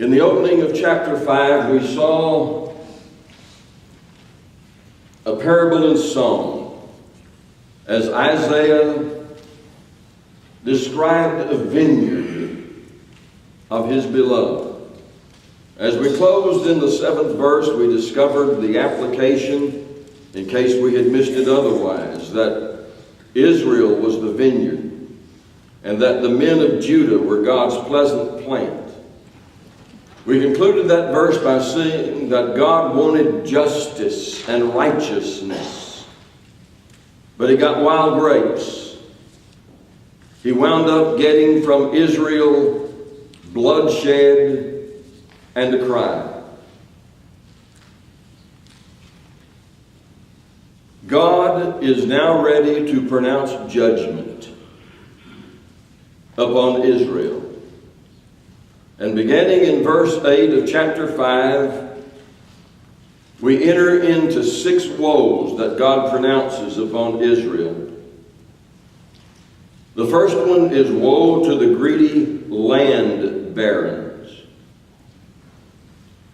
In the opening of chapter 5, we saw a parable in song as Isaiah described a vineyard of his beloved. As we closed in the 7th verse, we discovered the application, in case we had missed it otherwise, that Israel was the vineyard and that the men of Judah were God's pleasant plant. We concluded that verse by saying that God wanted justice and righteousness, but he got wild grapes. He wound up getting from Israel bloodshed and a cry. God is now ready to pronounce judgment upon Israel. And beginning in verse 8 of chapter 5, we enter into 6 woes that God pronounces upon Israel. The first one is woe to the greedy land barons.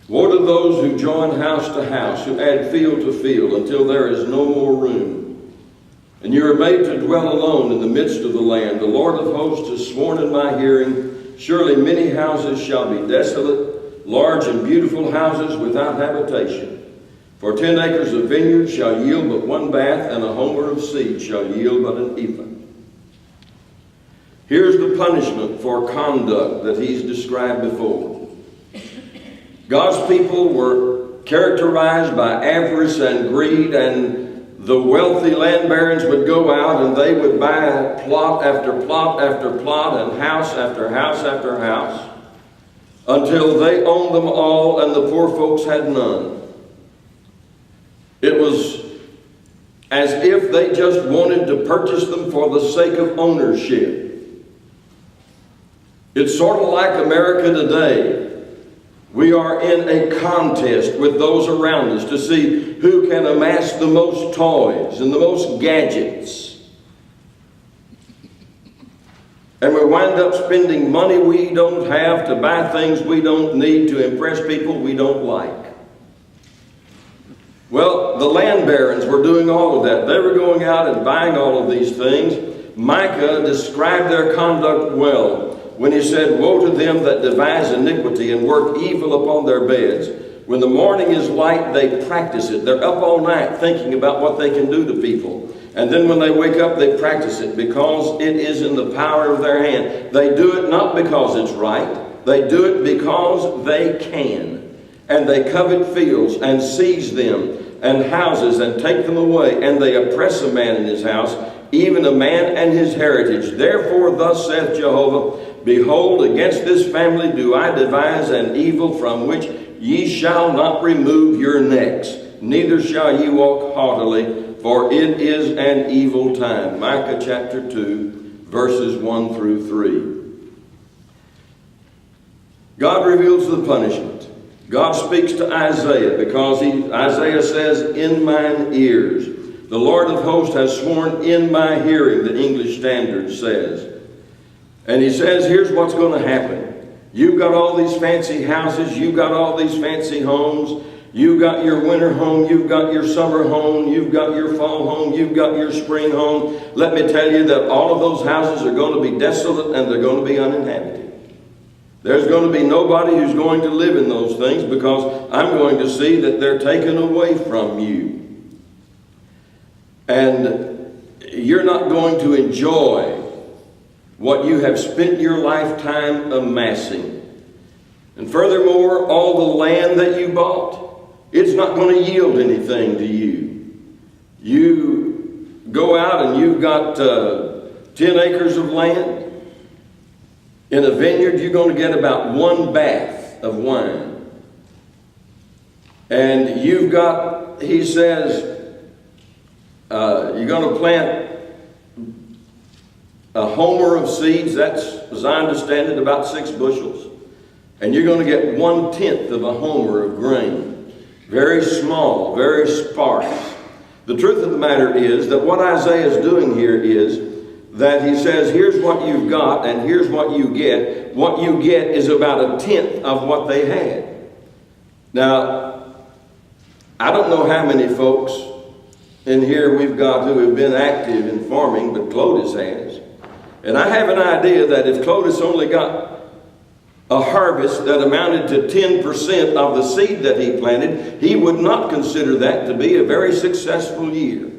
Woe to those who join house to house, who add field to field until there is no more room. And you are made to dwell alone in the midst of the land. The Lord of hosts has sworn in my hearing, surely many houses shall be desolate, large and beautiful houses without habitation. For 10 acres of vineyard shall yield but 1 bath, and a homer of seed shall yield but an ephah. Here's the punishment for conduct that he's described before. God's people were characterized by avarice and greed, and the wealthy land barons would go out and they would buy plot after plot after plot and house after house after house until they owned them all and the poor folks had none. It was as if they just wanted to purchase them for the sake of ownership. It's sort of like America today. We are in a contest with those around us to see who can amass the most toys and the most gadgets. And we wind up spending money we don't have to buy things we don't need to impress people we don't like. Well, the land barons were doing all of that. They were going out and buying all of these things. Micah described their conduct well when he said, woe to them that devise iniquity and work evil upon their beds. When the morning is light, they practice it. They're up all night thinking about what they can do to people. And then when they wake up, they practice it because it is in the power of their hand. They do it not because it's right. They do it because they can. And they covet fields and seize them and houses and take them away. And they oppress a man in his house, even a man and his heritage. Therefore, thus saith Jehovah, behold, against this family do I devise an evil from which ye shall not remove your necks, neither shall ye walk haughtily, for it is an evil time. Micah chapter 2, verses 1 through 3. God reveals the punishment. God speaks to Isaiah because Isaiah says, in mine ears. The Lord of hosts has sworn in my hearing, the English Standard says. And he says, here's what's going to happen. You've got all these fancy houses. You've got all these fancy homes. You've got your winter home. You've got your summer home. You've got your fall home. You've got your spring home. Let me tell you that all of those houses are going to be desolate and they're going to be uninhabited. There's going to be nobody who's going to live in those things because I'm going to see that they're taken away from you. And you're not going to enjoy what you have spent your lifetime amassing. And furthermore, all the land that you bought, it's not going to yield anything to you. You go out and you've got 10 acres of land. In a vineyard, you're going to get about 1 bath of wine. And you've got, he says, you're going to plant a homer of seeds. That's, as I understand it, about 6 bushels. And you're going to get 1/10 of a homer of grain. Very small, very sparse. The truth of the matter is that what Isaiah is doing here is that he says, here's what you've got and here's what you get. What you get is about a tenth of what they had. Now, I don't know how many folks in here we've got who have been active in farming, but Clotis has. And I have an idea that if Clotis only got a harvest that amounted to 10% of the seed that he planted, he would not consider that to be a very successful year.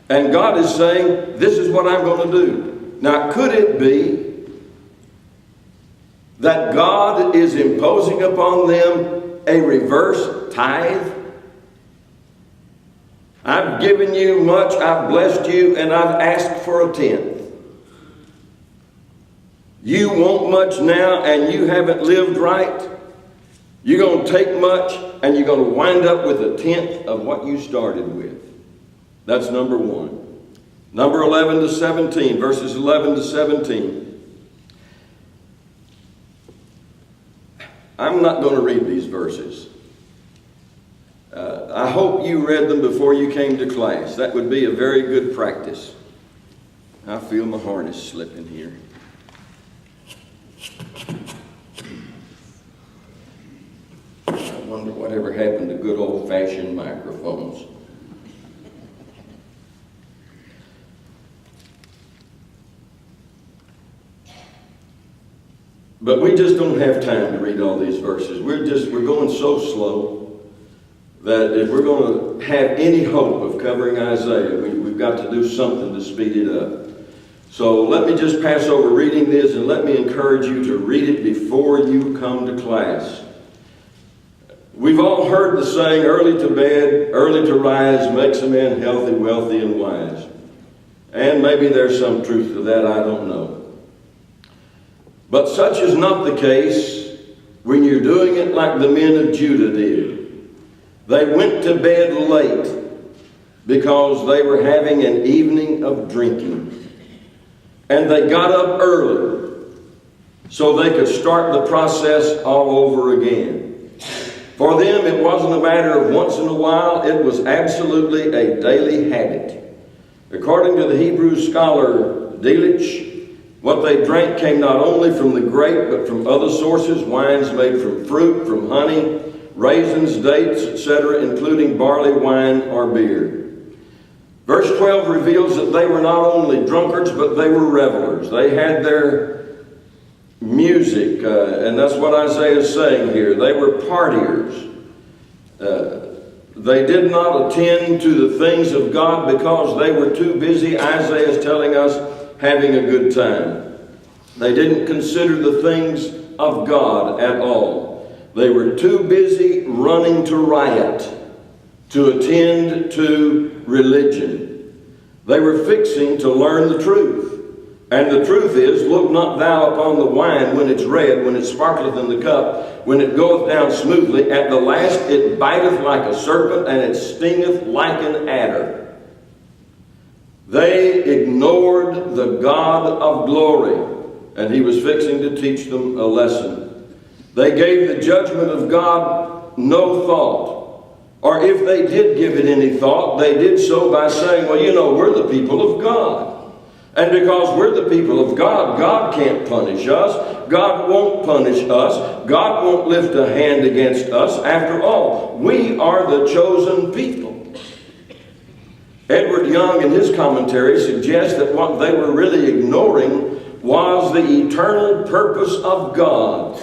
And God is saying, this is what I'm going to do. Now, could it be that God is imposing upon them a reverse tithe? I've given you much, I've blessed you, and I've asked for a tenth. You want much now and you haven't lived right. You're going to take much and you're going to wind up with a tenth of what you started with. That's number one. Number 11 to 17, verses 11 to 17. I'm not going to read these verses. I hope you read them before you came to class. That would be a very good practice. I feel my harness slipping here. I wonder whatever happened to good old-fashioned microphones. But we just don't have time to read all these verses. We're going so slow that if we're going to have any hope of covering Isaiah, we've got to do something to speed it up. So let me just pass over reading this, and let me encourage you to read it before you come to class. We've all heard the saying, early to bed, early to rise makes a man healthy, wealthy, and wise. And maybe there's some truth to that, I don't know. But such is not the case when you're doing it like the men of Judah did. They went to bed late because they were having an evening of drinking. And they got up early so they could start the process all over again. For them, it wasn't a matter of once in a while. It was absolutely a daily habit. According to the Hebrew scholar Delitzsch, what they drank came not only from the grape, but from other sources, wines made from fruit, from honey, raisins, dates, etc., including barley, wine, or beer. Verse 12 reveals that they were not only drunkards, but they were revelers. They had their music, and that's what Isaiah is saying here. They were partiers. They did not attend to the things of God because they were too busy, Isaiah is telling us, having a good time. They didn't consider the things of God at all. They were too busy running to riot to attend to religion. They were fixing to learn the truth. And the truth is, look not thou upon the wine when it's red, when it sparkleth in the cup, when it goeth down smoothly. At the last it biteth like a serpent, and it stingeth like an adder. They ignored the God of glory, and he was fixing to teach them a lesson. They gave the judgment of God no thought. Or if they did give it any thought, they did so by saying, well, you know, we're the people of God. And because we're the people of God, God can't punish us. God won't punish us. God won't lift a hand against us. After all, we are the chosen people. Edward Young, in his commentary, suggests that what they were really ignoring was the eternal purpose of God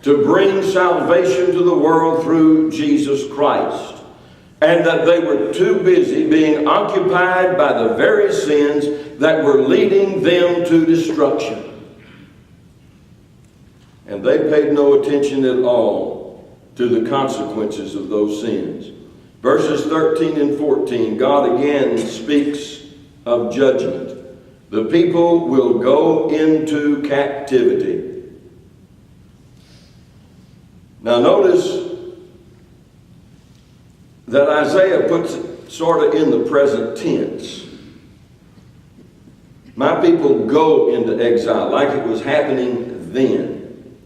to bring salvation to the world through Jesus Christ. And that they were too busy being occupied by the very sins that were leading them to destruction. And they paid no attention at all to the consequences of those sins. Verses 13 and 14, God again speaks of judgment. The people will go into captivity. Now notice that Isaiah puts it sort of in the present tense. My people go into exile, like it was happening then.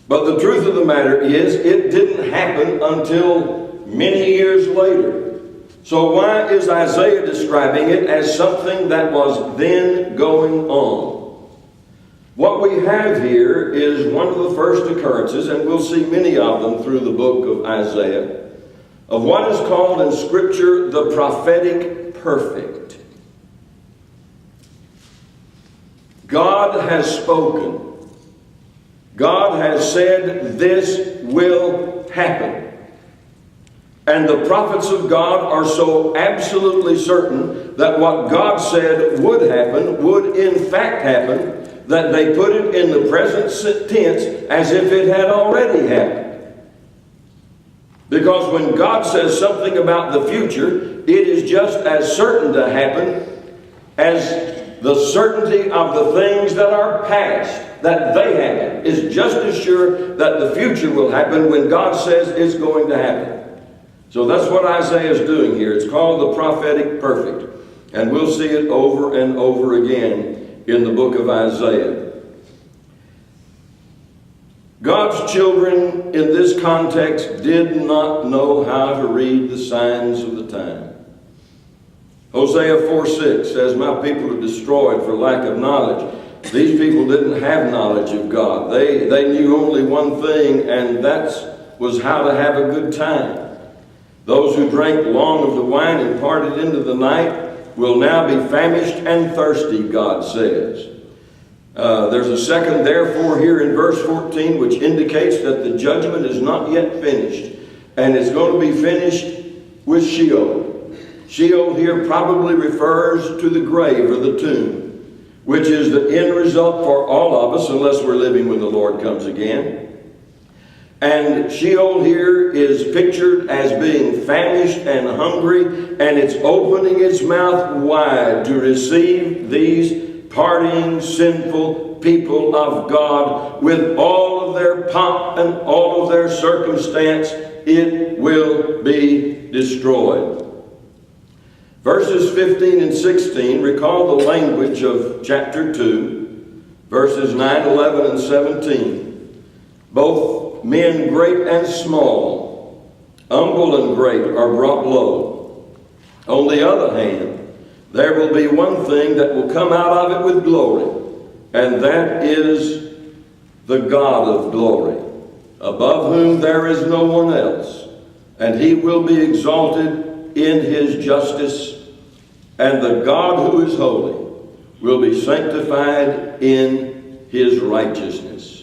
But the truth of the matter is, it didn't happen until many years later. So why is Isaiah describing it as something that was then going on? What we have here is one of the first occurrences, and we'll see many of them through the book of Isaiah, of what is called in Scripture the prophetic perfect. God has spoken. God has said this will happen. And the prophets of God are so absolutely certain that what God said would happen, would in fact happen, that they put it in the present tense as if it had already happened. Because when God says something about the future, it is just as certain to happen as the certainty of the things that are past, that they happen, is just as sure that the future will happen when God says it's going to happen. So that's what Isaiah is doing here. It's called the prophetic perfect. And we'll see it over and over again in the book of Isaiah. God's children in this context did not know how to read the signs of the time. Hosea 4:6 says, "My people are destroyed for lack of knowledge." These people didn't have knowledge of God. They knew only one thing, and that was how to have a good time. Those who drank long of the wine and parted into the night will now be famished and thirsty, God says. There's a second therefore here in verse 14, which indicates that the judgment is not yet finished. And it's going to be finished with Sheol. Sheol here probably refers to the grave or the tomb, which is the end result for all of us, unless we're living when the Lord comes again. And Sheol here is pictured as being famished and hungry, and it's opening its mouth wide to receive these partying, sinful people of God with all of their pomp and all of their circumstance. It will be destroyed. Verses 15 and 16 recall the language of chapter 2, verses 9, 11, and 17. Both men great and small, humble and great, are brought low. On the other hand, there will be one thing that will come out of it with glory, and that is the God of glory, above whom there is no one else. And he will be exalted in his justice, and the God who is holy will be sanctified in his righteousness.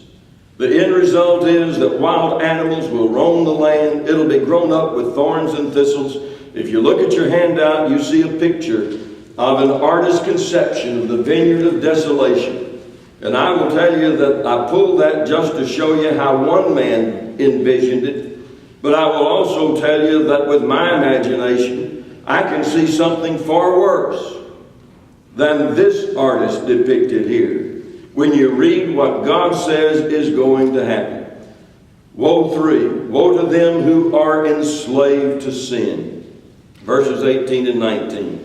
The end result is that wild animals will roam the land. It'll be grown up with thorns and thistles. If you look at your handout, you see a picture of an artist's conception of the vineyard of desolation. And I will tell you that I pulled that just to show you how one man envisioned it. But I will also tell you that with my imagination, I can see something far worse than this artist depicted here. When you read what God says is going to happen. Woe 3, woe to them who are enslaved to sin. Verses 18 and 19.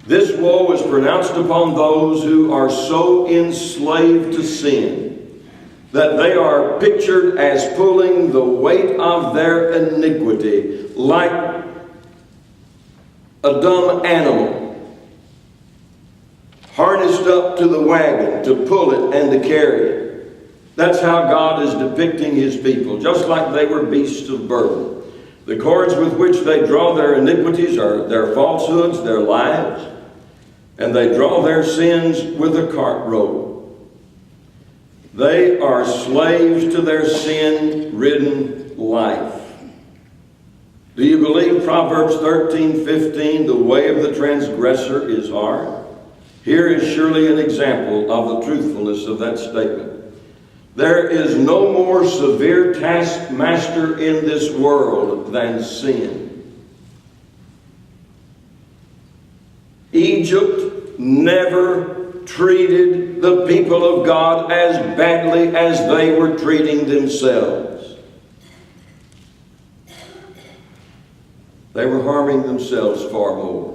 This woe is pronounced upon those who are so enslaved to sin that they are pictured as pulling the weight of their iniquity like a dumb animal, harnessed up to the wagon to pull it and to carry it. That's how God is depicting his people, just like they were beasts of burden. The cords with which they draw their iniquities are their falsehoods, their lies, and they draw their sins with a cart rope. They are slaves to their sin-ridden life. Do you believe Proverbs 13:15, the way of the transgressor is hard? Here is surely an example of the truthfulness of that statement. There is no more severe taskmaster in this world than sin. Egypt never treated the people of God as badly as they were treating themselves. They were harming themselves far more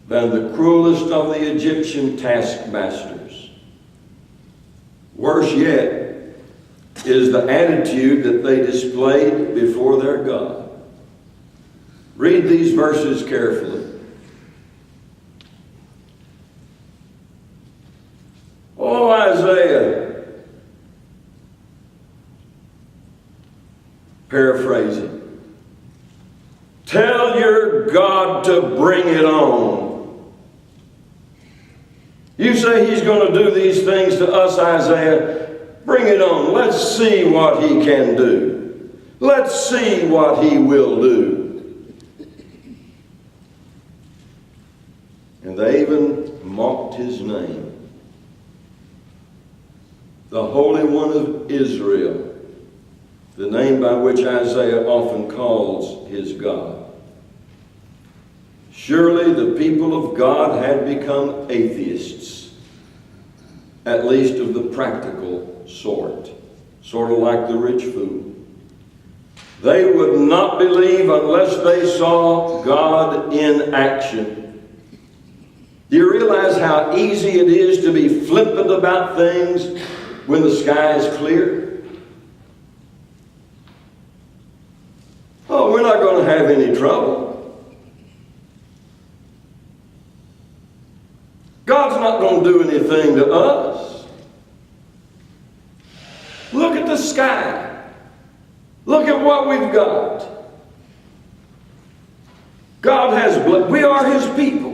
than the cruelest of the Egyptian taskmasters. Worse yet is the attitude that they displayed before their God. Read these verses carefully. Oh, Isaiah, paraphrasing, tell your God to bring it on. You say he's going to do these things to us, Isaiah. Bring it on. Let's see what he can do. Let's see what he will do. And they even mocked his name. The Holy One of Israel, the name by which Isaiah often calls his God. Surely the people of God had become atheists, at least of the practical sort of like the rich fool. They would not believe unless they saw God in action. Do you realize how easy it is to be flippant about things when the sky is clear? Oh, we're not going to have any trouble. God's not going to do anything to us. Look at the sky. Look at what we've got. God has blessed. We are his people.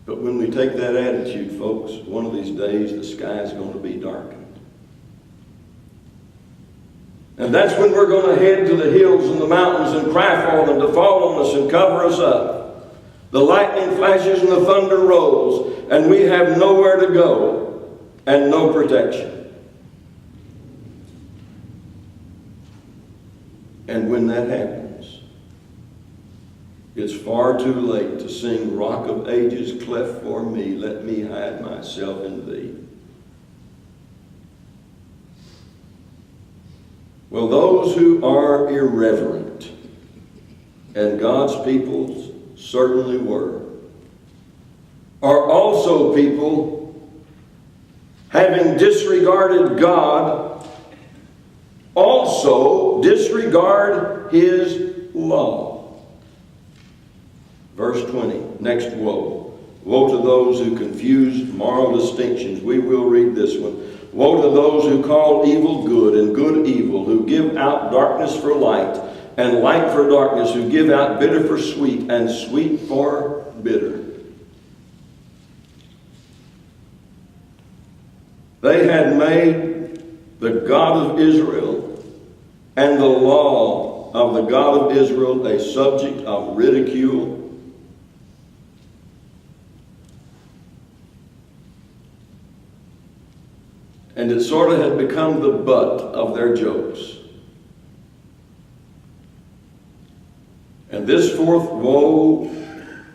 But when we take that attitude, folks, one of these days the sky is going to be darkened. And that's when we're going to head to the hills and the mountains and cry for them to fall on us and cover us up. The lightning flashes and the thunder rolls, and we have nowhere to go and no protection. And when that happens, it's far too late to sing Rock of Ages, cleft for me, let me hide myself in thee. Well, those who are irreverent, and God's people certainly were, are also people, having disregarded God, also disregard his law. Verse 20, next woe. Woe to those who confuse moral distinctions. We will read this one. Woe to those who call evil good and good evil, who give out darkness for light and light for darkness, who give out bitter for sweet and sweet for bitter. They had made the God of Israel and the law of the God of Israel a subject of ridicule. And it sort of had become the butt of their jokes. And this fourth woe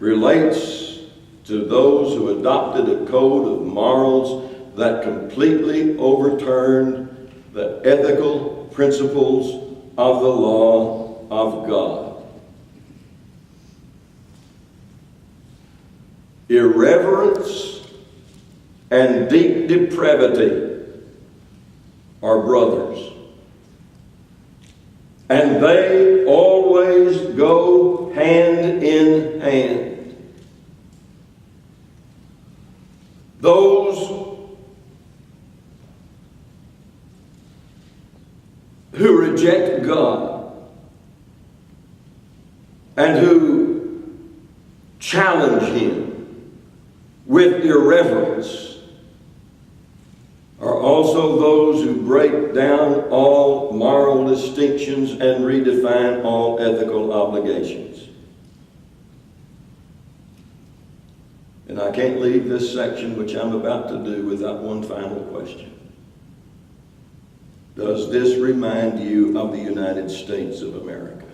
relates to those who adopted a code of morals that completely overturned the ethical principles of the law of God. Irreverence and deep depravity are brothers. And they always go hand in hand. Those who reject God and who challenge him with irreverence are also those who break down all moral distinctions and redefine all ethical obligations. And I can't leave this section, which I'm about to do, without one final question. Does this remind you of the United States of America?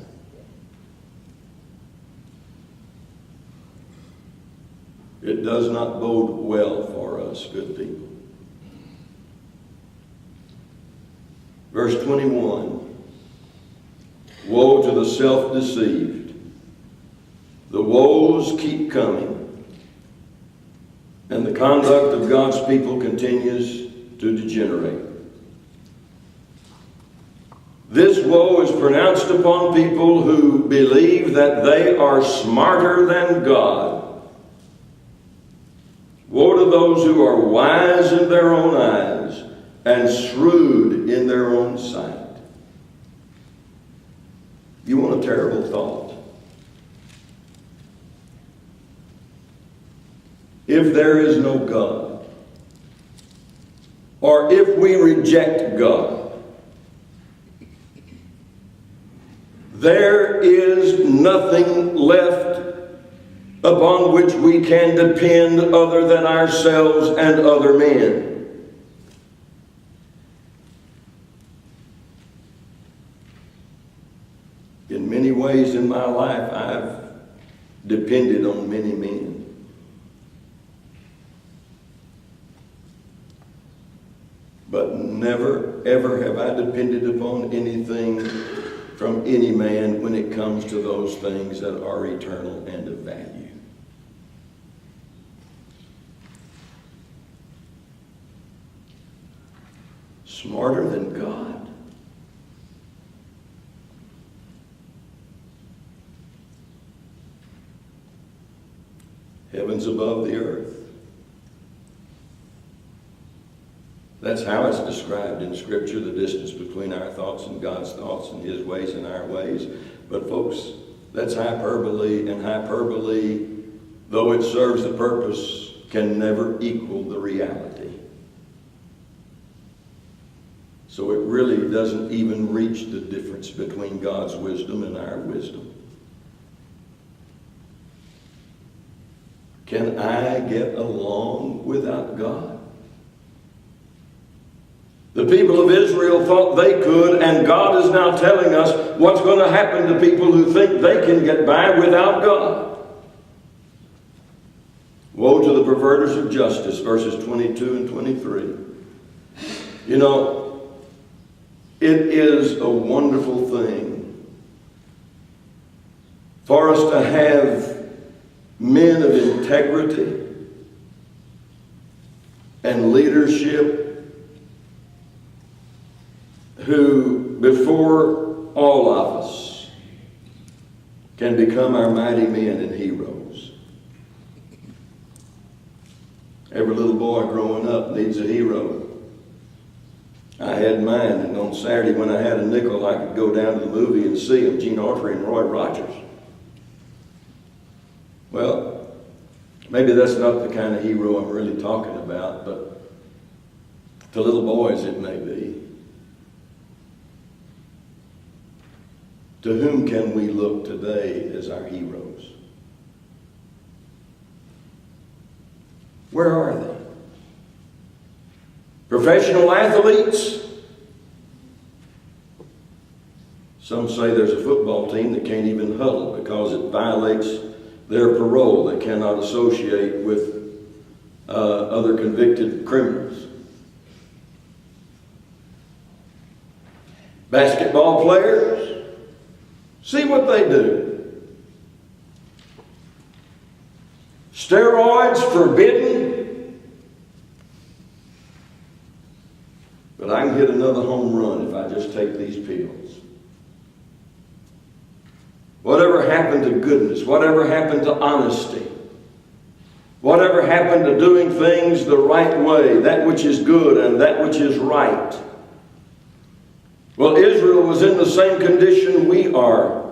It does not bode well for us, good people. Verse 21, woe to the self-deceived. The woes keep coming, and the conduct of God's people continues to degenerate. This woe is pronounced upon people who believe that they are smarter than God. Woe to those who are wise in their own eyes and shrewd in their own sight. You want a terrible thought? If there is no God, or if we reject God, there is nothing left upon which we can depend other than ourselves and other men. In many ways in my life, I've depended on many men. But never, ever have I depended upon anything from any man when it comes to those things that are eternal and of value. Smarter than God. Heavens above the earth. That's how it's described in Scripture, the distance between our thoughts and God's thoughts and His ways and our ways. But folks, that's hyperbole, and hyperbole, though it serves the purpose, can never equal the reality. So it really doesn't even reach the difference between God's wisdom and our wisdom. Can I get along without God? The people of Israel thought they could, and God is now telling us what's going to happen to people who think they can get by without God. Woe to the perverters of justice, verses 22 and 23. You know, it is a wonderful thing for us to have men of integrity and leadership who, before all of us, can become our mighty men and heroes. Every little boy growing up needs a hero. I had mine, and on Saturday when I had a nickel, I could go down to the movie and see them, Gene Autry and Roy Rogers. Well, maybe that's not the kind of hero I'm really talking about, but to little boys it may be. To whom can we look today as our heroes? Where are they? Professional athletes? Some say there's a football team that can't even huddle because it violates their parole. They cannot associate with other convicted criminals. Basketball players? See what they do. Steroids forbidden. But I can hit another home run if I just take these pills. Whatever happened to goodness? Whatever happened to honesty? Whatever happened to doing things the right way, that which is good and that which is right? Well, Israel was in the same condition we are,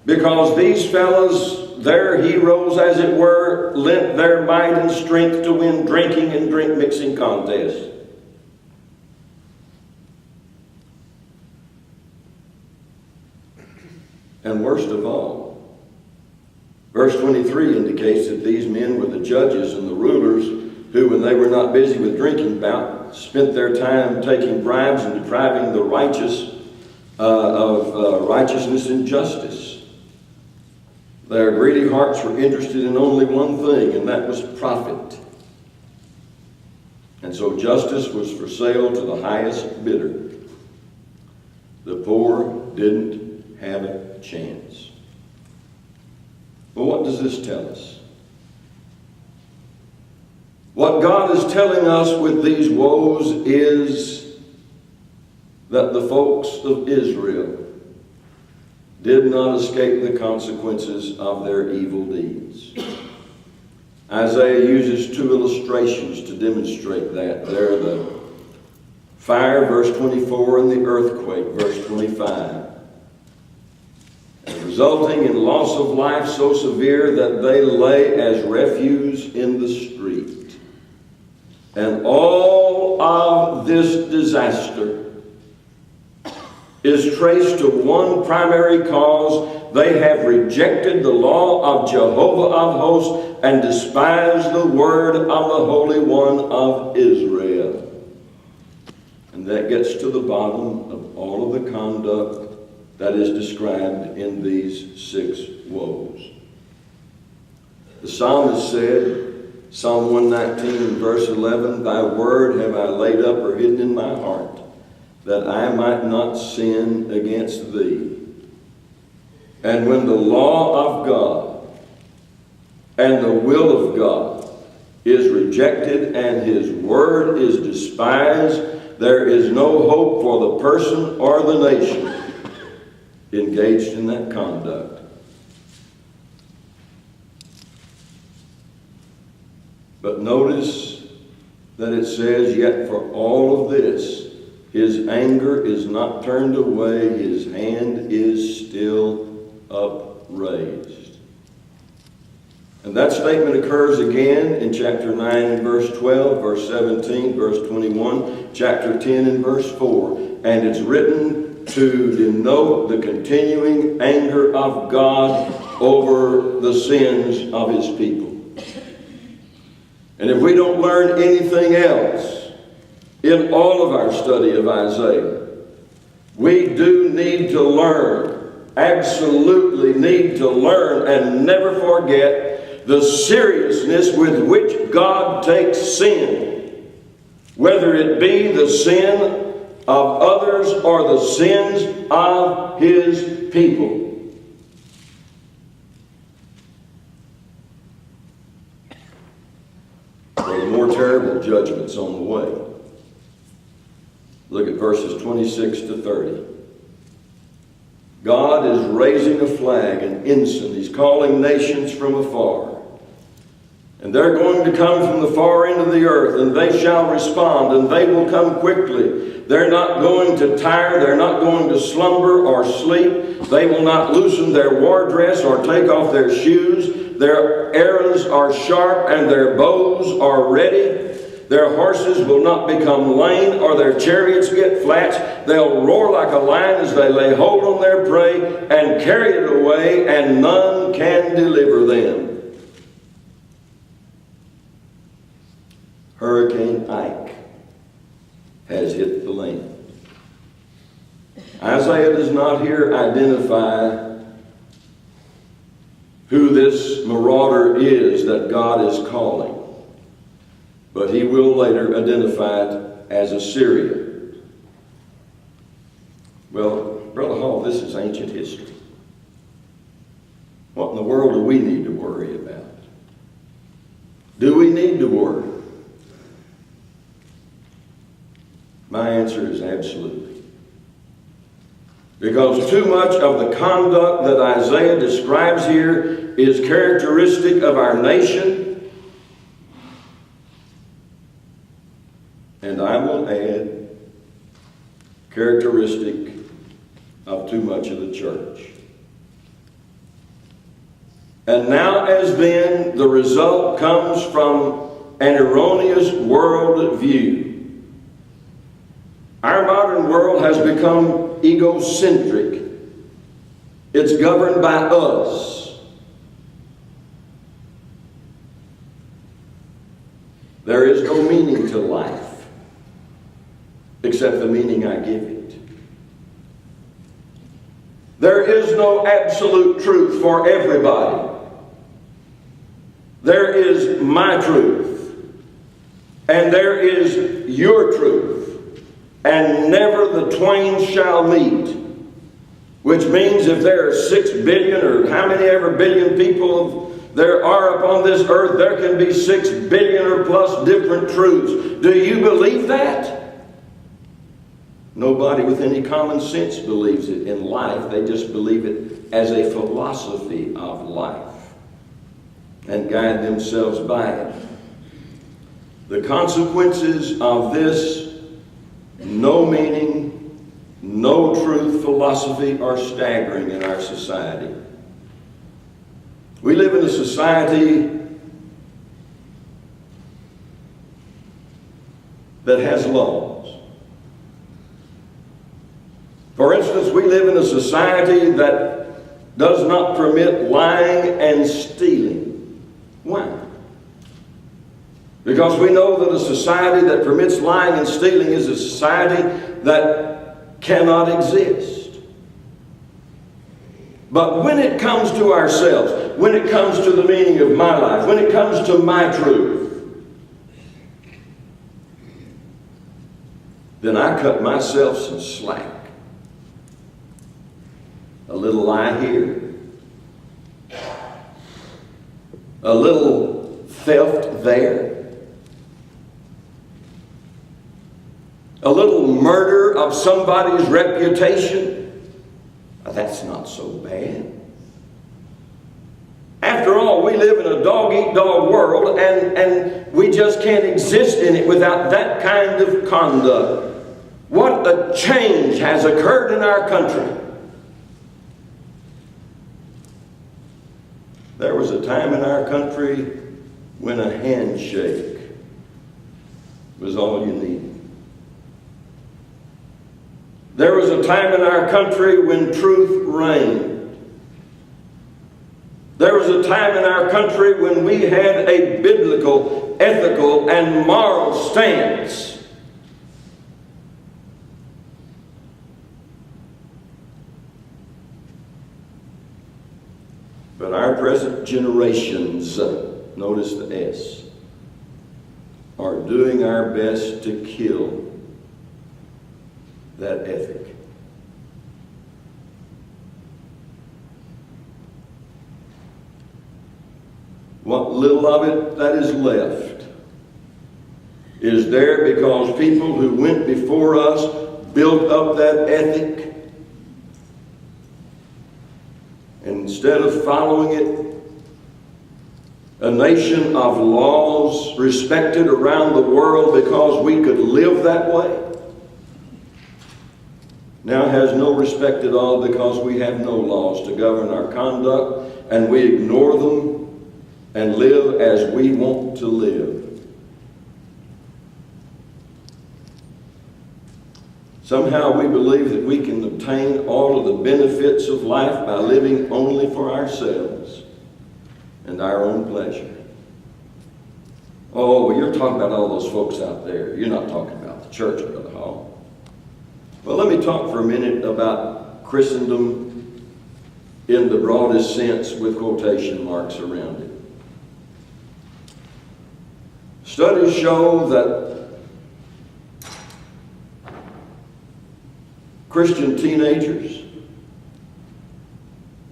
because these fellows, their heroes as it were, lent their might and strength to win drinking and drink mixing contests. And worst of all, verse 23 indicates that these men were the judges and the rulers who, when they were not busy with drinking bout, spent their time taking bribes and depriving the righteous of righteousness and justice. Their greedy hearts were interested in only one thing, and that was profit. And so justice was for sale to the highest bidder. The poor didn't have a chance. Well, what does this tell us? What God is telling us with these woes is that the folks of Israel did not escape the consequences of their evil deeds. Isaiah uses two illustrations to demonstrate that. They're the fire, verse 24, and the earthquake, verse 25. Resulting in loss of life so severe that they lay as refuse in the street. And all of this disaster is traced to one primary cause. They have rejected the law of Jehovah of hosts and despised the word of the Holy One of Israel. And that gets to the bottom of all of the conduct that is described in these 6 woes. The psalmist said, Psalm 119 verse 11, "Thy word have I laid up or hidden in my heart, that I might not sin against thee." And when the law of God and the will of God is rejected and his word is despised, there is no hope for the person or the nation engaged in that conduct. But notice that it says, "Yet for all of this, his anger is not turned away, his hand is still upraised." And that statement occurs again in chapter 9 and verse 12, verse 17, verse 21, chapter 10 and verse 4. And it's written to denote the continuing anger of God over the sins of his people. And if we don't learn anything else in all of our study of Isaiah, we do need to learn, absolutely need to learn and never forget the seriousness with which God takes sin, whether it be the sin of others or the sins of his people. There are more terrible judgments on the way. Look at verses 26 to 30. God is raising a flag, an ensign. He's calling nations from afar. And they're going to come from the far end of the earth, and they shall respond, and they will come quickly. They're not going to tire. They're not going to slumber or sleep. They will not loosen their war dress or take off their shoes. Their arrows are sharp, and their bows are ready. Their horses will not become lame, or their chariots get flat. They'll roar like a lion as they lay hold on their prey and carry it away, and none can deliver them. Hurricane Ike has hit the land. Isaiah does not here identify who this marauder is that God is calling, but he will later identify it as Assyria. Well, Brother Hall, this is ancient history. What in the world do we need to worry about? Do we need to worry? My answer is absolutely. Because too much of the conduct that Isaiah describes here is characteristic of our nation, and I will add, characteristic of too much of the church. And now as then, the result comes from an erroneous world view. Our modern world has become egocentric. It's governed by us. There is no meaning to life except the meaning I give it. There is no absolute truth for everybody. There is my truth, and there is your truth. And never the twain shall meet. Which means if there are 6 billion or how many ever billion people there are upon this earth, there can be 6 billion or plus different truths. Do you believe that? Nobody with any common sense believes it in life. They just believe it as a philosophy of life and guide themselves by it. The consequences of this no meaning, no truth philosophy are staggering in our society. We live in a society that has laws. For instance, we live in a society that does not permit lying and stealing. Why? Because we know that a society that permits lying and stealing is a society that cannot exist. But when it comes to ourselves, when it comes to the meaning of my life, when it comes to my truth, then I cut myself some slack. A little lie here, a little theft there, a little murder of somebody's reputation. That's not so bad. After all, we live in a dog-eat-dog world, and we just can't exist in it without that kind of conduct. What a change has occurred in our country. There was a time in our country when a handshake was all you needed. There was a time in our country when truth reigned. There was a time in our country when we had a biblical, ethical, and moral stance. But our present generations, notice the S, are doing our best to kill that ethic. What little of it that is left is there because people who went before us built up that ethic, and instead of following it, a nation of laws respected around the world because we could live that way, now has no respect at all because we have no laws to govern our conduct, and we ignore them and live as we want to live. Somehow we believe that we can obtain all of the benefits of life by living only for ourselves and our own pleasure. Oh, well, you're talking about all those folks out there. You're not talking about the church, Brother Hall. Well, let me talk for a minute about Christendom in the broadest sense with quotation marks around it. Studies show that Christian teenagers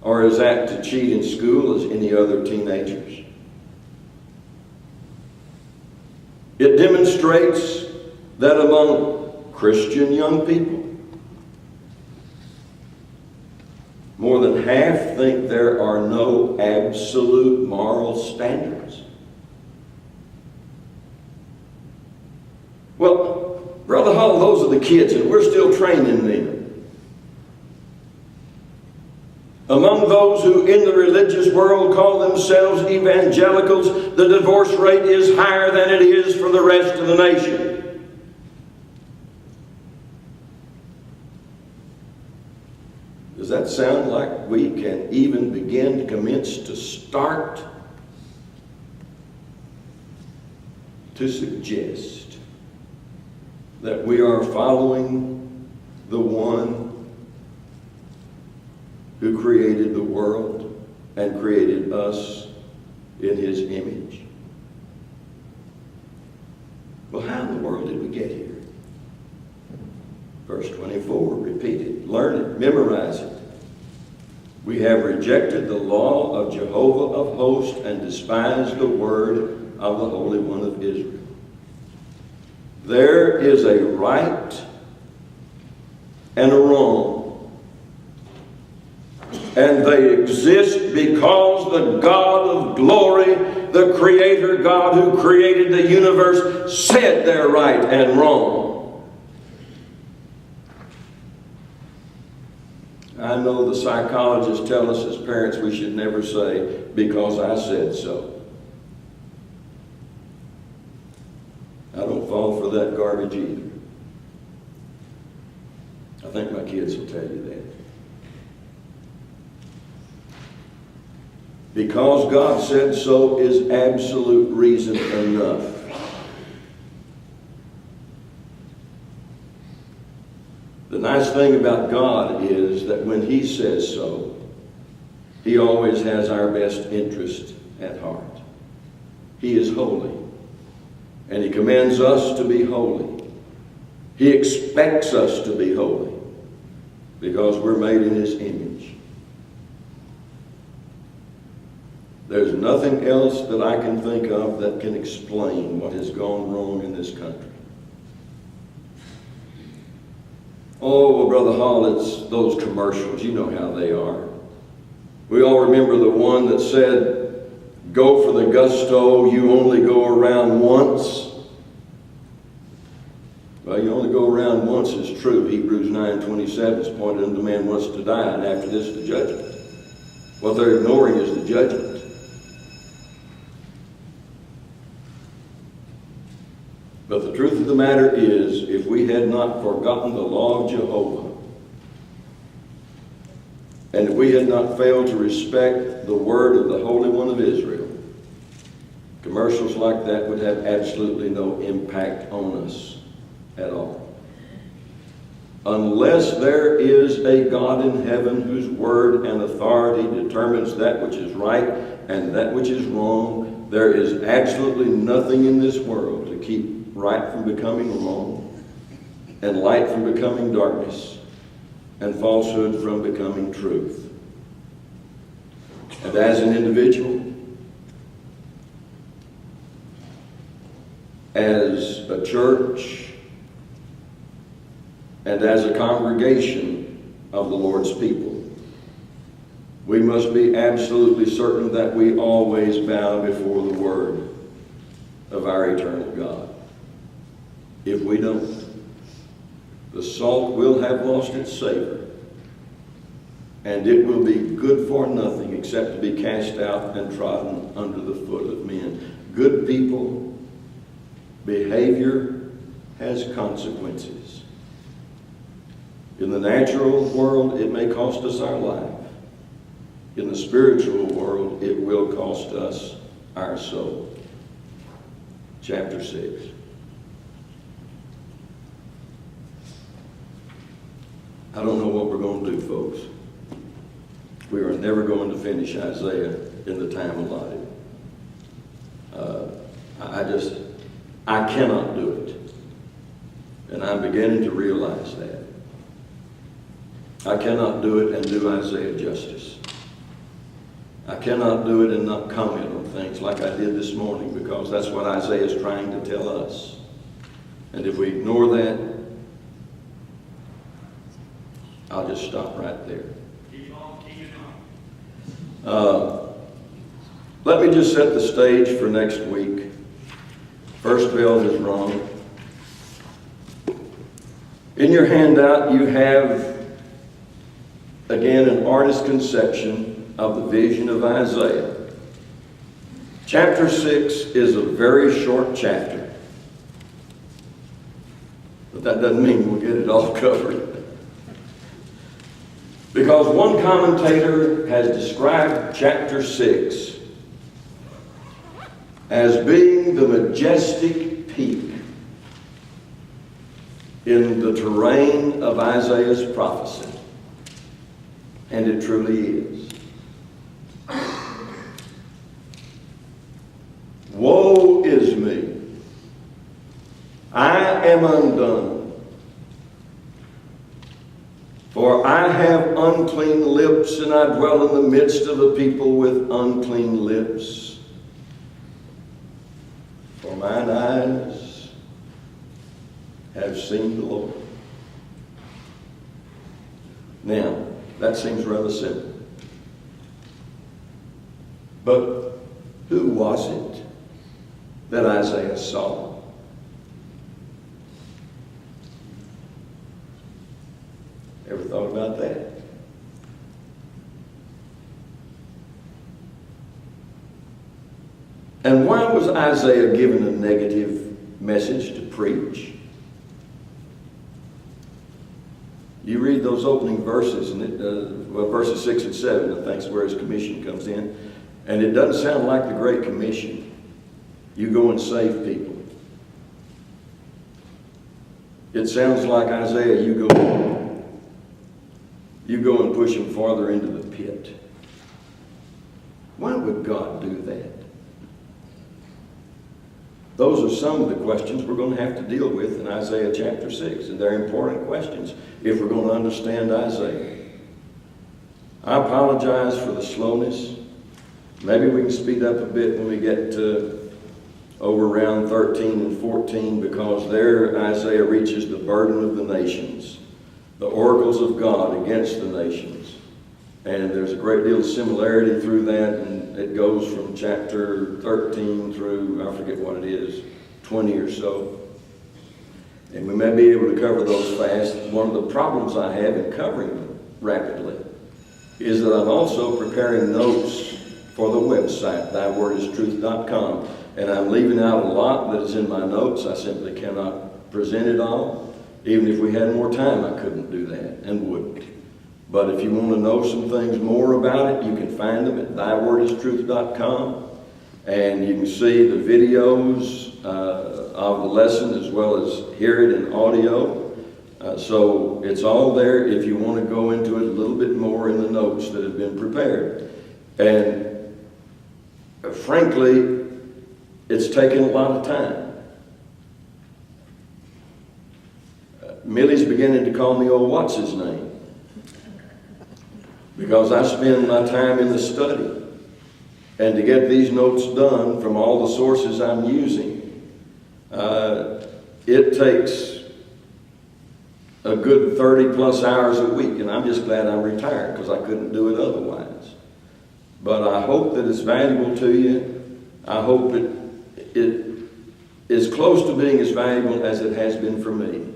are as apt to cheat in school as any other teenagers. It demonstrates that among Christian young people, more than half think there are no absolute moral standards. Well, Brother Hall, those are the kids, and we're still training them. Among those who in the religious world call themselves evangelicals, the divorce rate is higher than it is for the rest of the nation. Does that sound like we can even begin to commence to start to suggest that we are following the one who created the world and created us in his image? Well, how in the world did we get here? Verse 24, repeat it, learn it, memorize it. We have rejected the law of Jehovah of hosts and despised the word of the Holy One of Israel. There is a right and a wrong, and they exist because the God of glory, the Creator God who created the universe, said they're right and wrong. I know the psychologists tell us as parents we should never say, "because I said so." I don't fall for that garbage either. I think my kids will tell you that. Because God said so is absolute reason enough. The nice thing about God is that when He says so, He always has our best interest at heart. He is holy, and He commands us to be holy. He expects us to be holy because we're made in His image. There's nothing else that I can think of that can explain what has gone wrong in this country. Oh, well, Brother Hall, it's those commercials. You know how they are. We all remember the one that said, "Go for the gusto, you only go around once." Well, you only go around once is true. Hebrews 9:27 is pointed unto man once to die, and after this the judgment. What they're ignoring is the judgment. But the truth of the matter is, if we had not forgotten the law of Jehovah, and if we had not failed to respect the word of the Holy One of Israel, commercials like that would have absolutely no impact on us at all. Unless there is a God in heaven whose word and authority determines that which is right and that which is wrong, there is absolutely nothing in this world to keep right from becoming wrong, and light from becoming darkness, and falsehood from becoming truth. And as an individual, as a church, and as a congregation of the Lord's people, we must be absolutely certain that we always bow before the word of our eternal God. If we don't, the salt will have lost its savor, and it will be good for nothing except to be cast out and trodden under the foot of men. Good people, behavior has consequences. In the natural world, it may cost us our life. In the spiritual world, it will cost us our soul. Chapter 6. I don't know what we're going to do, folks. We are never going to finish Isaiah in the time allotted. I cannot do it. And I'm beginning to realize that. I cannot do it and do Isaiah justice. I cannot do it and not comment on things like I did this morning, because that's what Isaiah is trying to tell us. And if we ignore that, I'll just stop right there. Keep on. Let me just set the stage for next week. First bell is rung. In your handout, you have, again, an artist's conception of the vision of Isaiah. Chapter 6 is a very short chapter. But that doesn't mean we'll get it all covered. Because one commentator has described chapter 6 as being the majestic peak in the terrain of Isaiah's prophecy. And it truly is. Woe is me! I am undone. For I have unclean lips, and I dwell in the midst of a people with unclean lips. For mine eyes have seen the Lord. Now, that seems rather simple. But who was it that Isaiah saw? Ever thought about that? And why was Isaiah given a negative message to preach? You read those opening verses, and verses 6 and 7, I think is where his commission comes in. And it doesn't sound like the Great Commission. You go and save people. It sounds like Isaiah, you go and push them farther into the pit. Why would God do that? Those are some of the questions we're going to have to deal with in Isaiah chapter 6. And they're important questions if we're going to understand Isaiah. I apologize for the slowness. Maybe we can speed up a bit when we get to over around 13 and 14, because there Isaiah reaches the burden of the nations, the oracles of God against the nations. And there's a great deal of similarity through that, and it goes from chapter 13 through, I forget what it is, 20 or so. And we may be able to cover those fast. One of the problems I have in covering them rapidly is that I'm also preparing notes for the website, thywordIstruth.com. And I'm leaving out a lot that is in my notes. I simply cannot present it all. Even if we had more time, I couldn't do that and wouldn't. But if you want to know some things more about it, you can find them at thywordIstruth.com. And you can see the videos of the lesson as well as hear it in audio. So it's all there if you want to go into it a little bit more in the notes that have been prepared. And frankly, it's taken a lot of time. Millie's beginning to call me, oh, what's his name? Because I spend my time in the study. And to get these notes done from all the sources I'm using, it takes a good 30 plus hours a week. And I'm just glad I'm retired, because I couldn't do it otherwise. But I hope that it's valuable to you. I hope it is close to being as valuable as it has been for me.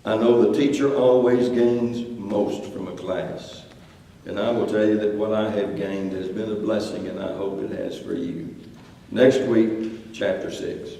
I know the teacher always gains most from a class. And I will tell you that what I have gained has been a blessing, and I hope it has for you. Next week, chapter 6.